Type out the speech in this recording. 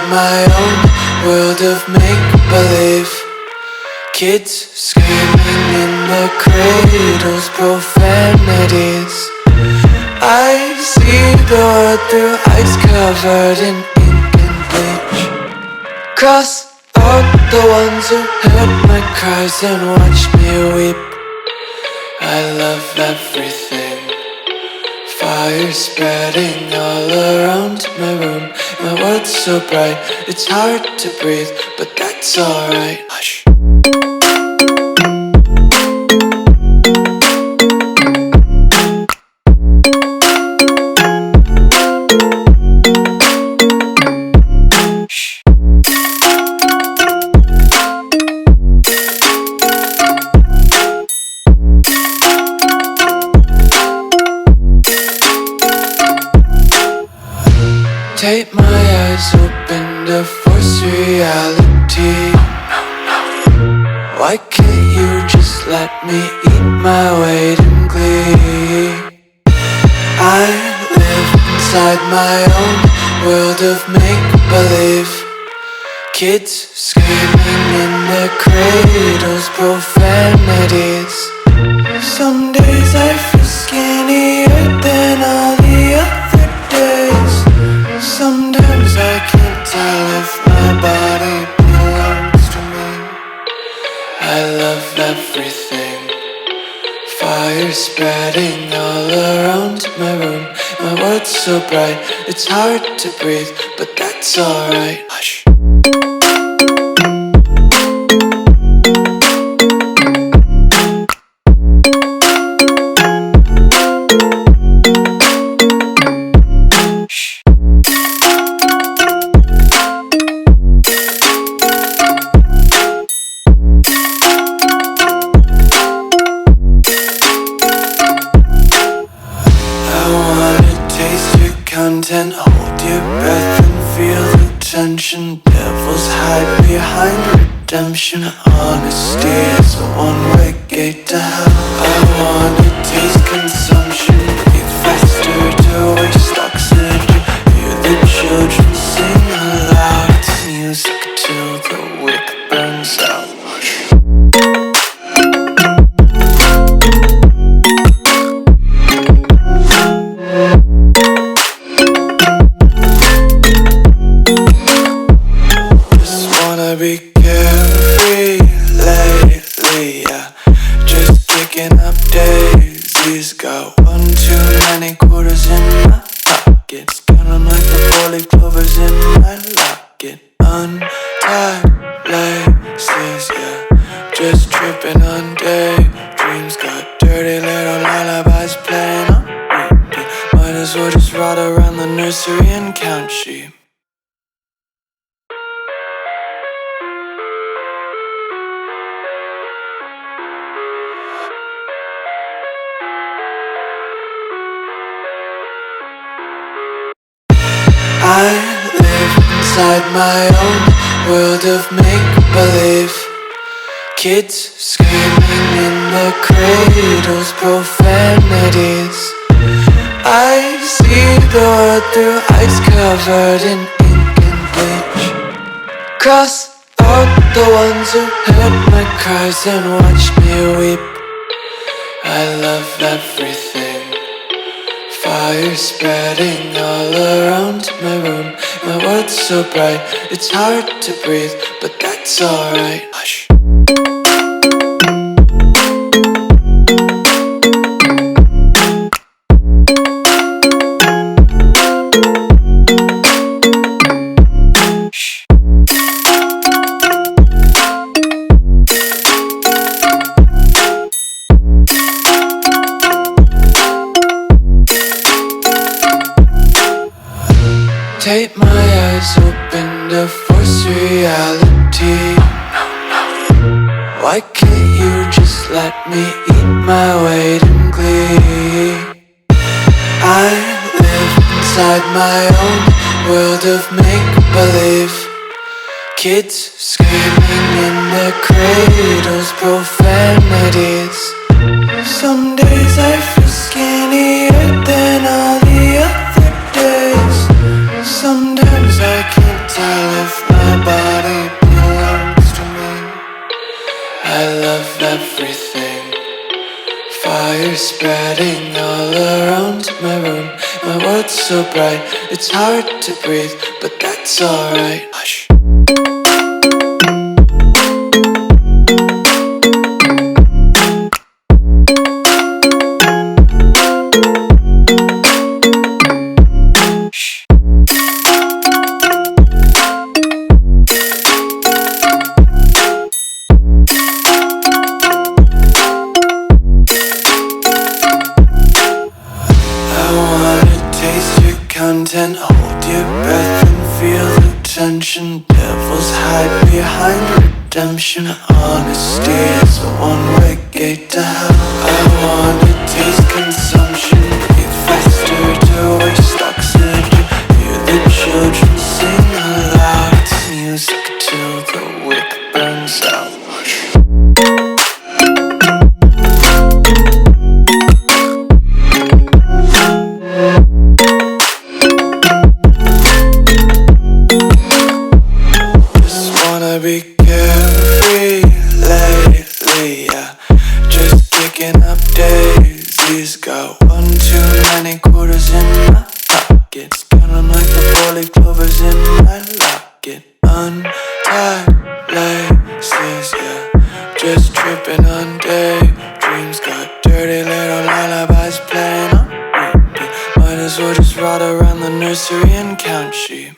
my own world of make-believe. Kids screaming in the cradles, profanities. I see the world through ice covered in ink and bleach. Cross out the ones who heard my cries and watched me weep. I love everything. Fire spreading all around my room. My world's so bright, it's hard to breathe, but that's alright. Hush. Take my eyes open to force reality. Why can't you just let me eat my weight in glee? I live inside my own world of make-believe. Kids screaming in their cradles, profanities. Some days I feel skinnier than all the other days. Sometimes I can't tell if my body belongs to me. I love everything. Fire spreading all around my room. My world's so bright, it's hard to breathe, but that's alright. Hush. Content, hold your breath and feel the tension. Devils hide behind redemption. Honesty is a one-way gate to hell. I wanna taste consumption, breathe faster to waste oxygen. Hear the children sing aloud. It's music till the wick burns out. Be carefree lately, yeah. Just kicking up daisies. Got one too many quarters in my pockets. Count 'em like the 4-leaf clovers in my locket. Untied laces, yeah. Just tripping on daydreams. Got dirty little lullabies playing on repeat. Might as well just ride around the nursery and count sheep. I live inside my own world of make-believe. Kids screaming in the cradles, profanities. I see the world through ice covered in ink and bleach. Cross out the ones who heard my cries and watched me weep. I love everything. Fire spreading all around my room. My world's so bright, it's hard to breathe, but that's alright. Hush. Take my eyes open to force reality. Why can't you just let me eat my weight in glee? I live inside my own world of make-believe. Kids screaming in their cradles, profanities. Some days I feel skinnier than all the other days. Sometimes I can't tell I love everything. Fire spreading all around my room. My world's so bright, it's hard to breathe, but that's alright. Hush. Content, hold your breath and feel the tension. Devils hide behind redemption. Honesty is a one-way gate to hell. I wanna taste consumption, breathe faster to waste oxygen. Hear the children sing aloud. It's music till the wick burns out. Be carefree lately, yeah. Just kicking up daisies. Got one too many quarters in my pockets. Counting like the 4-leaf clovers in my locket. Untied laces, yeah. Just tripping on daydreams. Got dirty little lullabies playing on repeat. Might as well just ride around the nursery and count sheep.